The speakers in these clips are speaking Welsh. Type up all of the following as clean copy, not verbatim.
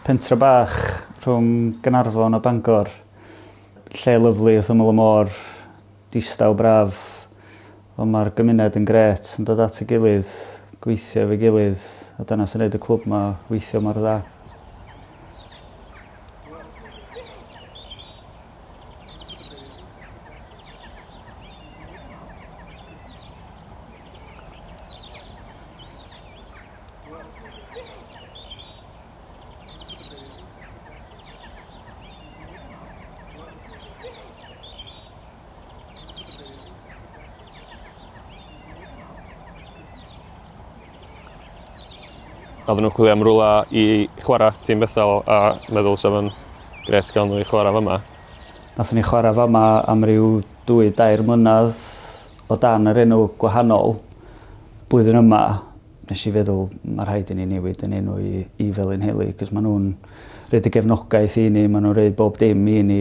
pentra bach rhwng Gaernarfon a Bangor. Lle lyflu wrth ymyl y môr, distaw braf. Ond mae'r gymuned yn gret, yn dod at y gilydd, gweithio efo gilydd, a dyna sy'n neud y clwb yma weithio mor dda. Oedden nhw'n chwilio am rwla i chwarae tîm bethel a meddwl sef yn gret gael nhw i chwarae fyma. Nathon ni chwarae fyma am ryw 2-2 mlynedd o dan yr enw gwahanol. Blwyddyn yma, nes i feddwl mae rhaid i ni newid yn enw i Felinheli, cos maen nhw'n rhaid y gefnogaeth i ni, maen nhw'n rhaid bob dim i ni.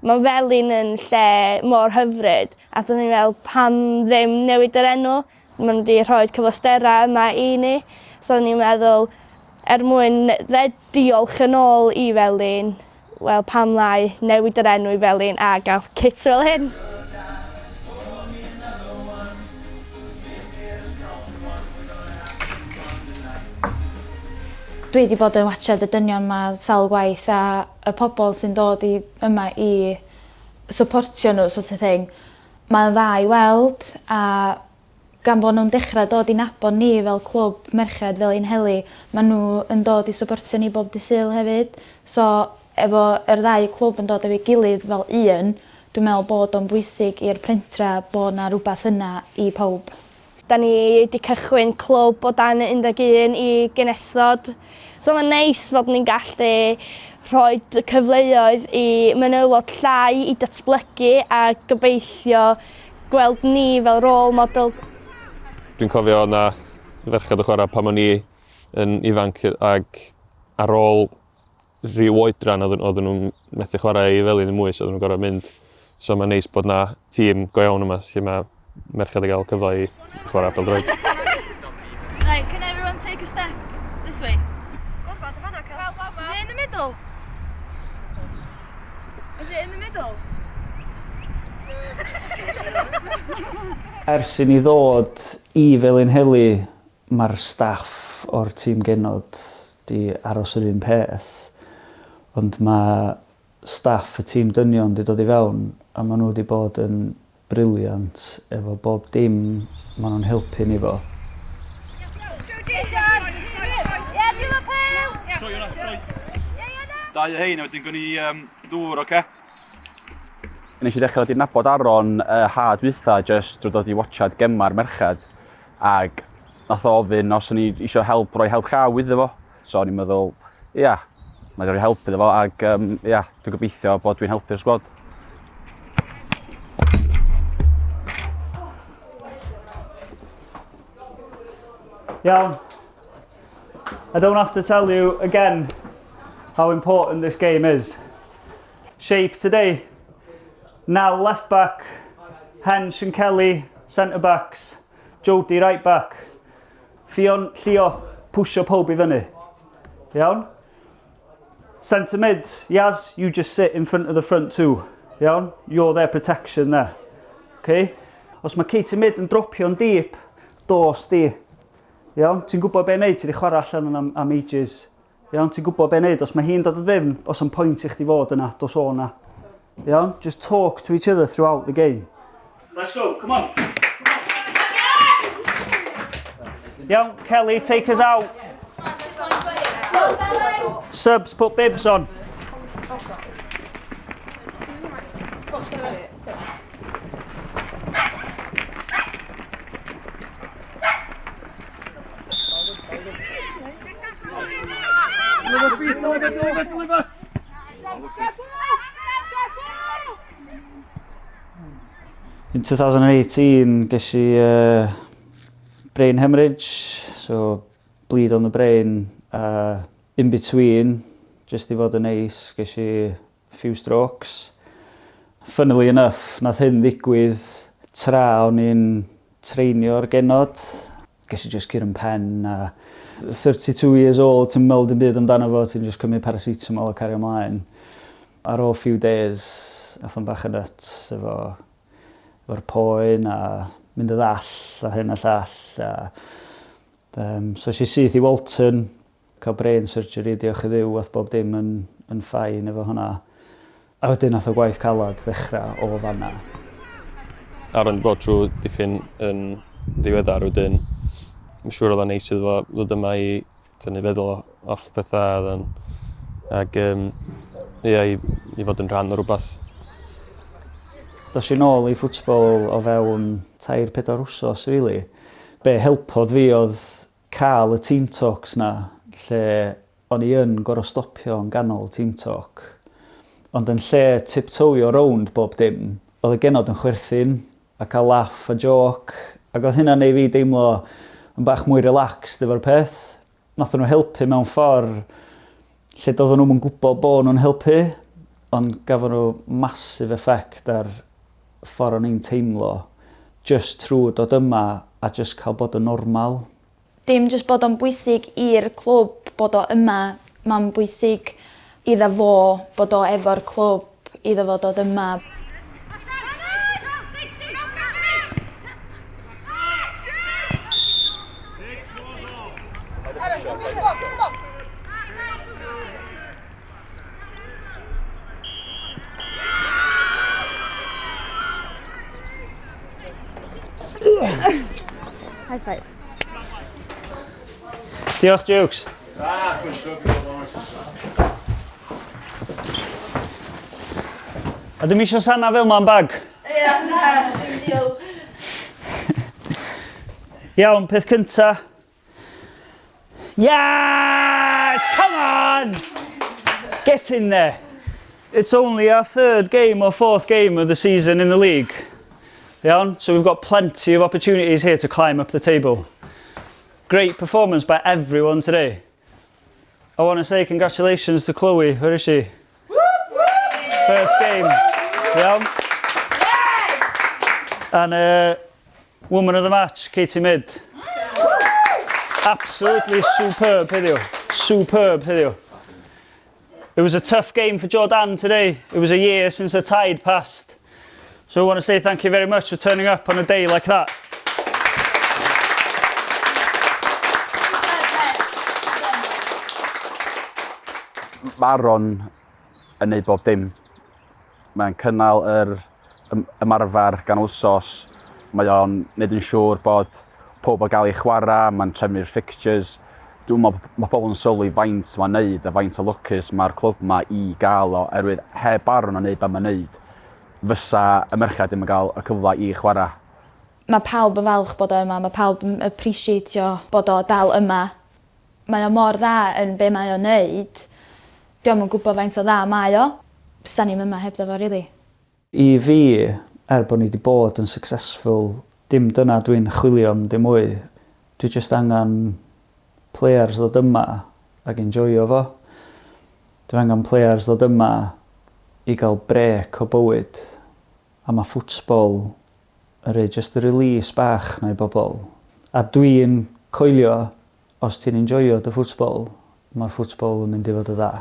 Mae Felin yn lle mor hyfryd, a dyna ni'n meddwl pam ddim newid yr enw. Maen nhw wedi rhoi cyflostera yma i ni. So ni'n meddwl, mwyn diolch yn ôl i Felin, wel pam lai newid yr enw i Felin a gael kit fel hyn. Dwi wedi bod yn watchad y dynion yma sawl gwaith a y pobl sy'n dod yma i supportio nhw, sort of thing. Mae'n dda i weld a gan bod nhw'n dechrau dod i nabod ni fel clwb merched Felinheli, maen nhw yn dod i supportio ni bob dydd Sul hefyd. So, efo yr ddau clwb yn dod efo'i gilydd fel un, dwi'n meddwl bod o'n bwysig i'r pentra bod na rhywbeth yna i pawb. Da ni wedi cychwyn clwb o dan 11 i Gwynedd. So mae'n neis fod ni'n gallu rhoi cyfleoedd i menywod llai i datblygu a gobeithio gweld ni fel rôl model. Dwi'n cofio na ferched o chwarae pan o'n i yn ifanc ag ar ôl rhyw oedran oedden nhw'n methu chwarae i Felin yn mwy, so oedden nhw'n gorfod mynd. So mae'n neis bod na tîm go iawn yma lle mae merched i gael cyfle i chwarae bêl-droed. Right, can everyone take a step this way? Is it in the middle? Is it in the middle? Ers i ni ddod i Felinheli, mae'r staff o'r tîm genod di aros yr un peth. Ond mae staff y tîm dynion di dod i fewn a maen nhw wedi bod yn briliant efo bob dim maen nhw'n helpu ni fo. Dau o hein a wedyn gwn i ddŵr, oce? Nes i ddechrau wedi nabod Aron ha dwytha jyst drwy dod i watchad gema'r merched ag nath o ofyn os o'n i eisiau rhoi help llaw iddo fo. So o'n i'n meddwl, ia, mae rhoi help iddo fo ag ia, dwi'n gobeithio bod dwi'n helpu'r sgwad. Iawn. I don't have to tell you again how important this game is. Shape today. Nal left back, Hench and Kelly centre backs, Jody right back, Fion, Leo push-up pawb I fyny. Iawn? Centre mid, Yaz, you just sit in front of the front two. Iawn? You're their protection there. Okay? Os mae Katie mid yn dropio'n deep, dos di. Iawn? Ti'n gwybod be wneud, ti wedi chwarae allan am ages. Iawn? Ti'n gwybod be wneud, os mae hi'n dod o ddim, os yn pwynt I chdi fod yna, dos o na. Iawn? Just talk to each other throughout the game. Let's go, come on. Iawn, Kelly, take us out. Subs, put bibs on. In 2018, ges I brain hemorrhage, so bleed on the brain. In between, just I fod yn neis, ges I a few strokes. Funnily enough, nath hyn ddigwydd tra o'n i'n treinio'r genod. ges i just cur yn pen a 32 years old, ti'n meddwl dim byd amdano fo, ti'n just cymryd paracetamol a cario ymlaen. Ar ôl few days, ath o'n bach yn nuts efo'r poen a mynd y ddall a hyn a llall. So si syth i Walton, cael brain surgery, diolch i ddiw, ath bob dim yn ffain efo hwnna. A wedyn ath o gwaith calad ddechrau o fanna. Aaron bod trwy diffyn yn ddiweddar wedyn. Mae'n siŵr oedd o'n neis iddo fo ddod yma i tynnu feddwl off pethau ac i fod yn rhan o rhywbeth. Dos i nôl i ffwtbol o fewn 3-4 wsos, really. Be helpodd fi oedd cael y team talks na, lle o'n i yn gorfod stopio yn ganol team talk. Ond yn lle tiptoeio rownd bob dim, oedd y genod yn chwerthin a cael laugh a joke. Ac oedd hynna'n neud fi deimlo yn bach mwy relaxed efo'r peth. Nathon nhw helpu mewn ffordd lle doedden nhw'n gwybod bod nhw'n helpu, ond gafon nhw massive effect ar ffordd o'n i'n teimlo just trwy dod yma a just cael bod yn normal. Dim just bod o'n bwysig i'r clwb bod o yma, mae'n bwysig iddo fo bod o efo'r clwb, iddo fo dod yma. High five. Diolch, Jukes. A ddim eisiau sana fel ma'n bag? Ie, na, diolch. Iawn, peth cynta. Yes! Come on! Get in there. It's only our 3rd game or 4th game of the season in the league. Iawn, so we've got plenty of opportunities here to climb up the table. Great performance by everyone today. I want to say congratulations to Chloe. Where is she? First game. Iawn. And woman of the match, Katie Mid. Absolutely superb heddiw. Superb heddiw. It was a tough game for Jordan today. It was a year since the tide passed. So I want to say thank you very much for turning up on a day like that. Mae Aaron yn neud bob dim. Mae'n cynnal yr ymarfer gan wsos. Mae o'n neud yn siŵr bod pob o gael ei chwarae, mae'n trefnu'r fixtures. Dwi'n meddwl mae pobl yn sylwi faint mae'n neud a faint o lwcus mae'r clwb yma i gael o, oherwydd heb Aaron yn neud be mae'n neud, fysa y merched ddim yn cael y cyfle i chwarae. Mae pawb yn falch bod o yma, mae pawb yn appreciatio bod o dal yma. Mae o mor dda yn be mae o'n neud. Diolch yn gwybod faint o dda mae o. Sa'n ni'n yma heb fo, really. I fi, bod ni wedi bod yn successful, dim dyna dwi'n chwilio am dim mwy. Dwi just angen players ddod yma ac enjoyo fo. Dwi angen players ddod yma i gael brec o bywyd. A mae ffwtbol yn rhoi just y release bach na i bobl. A dwi'n coelio, os ti'n enjoyo dy ffwtbol, mae'r ffwtbol yn mynd i fod y dda.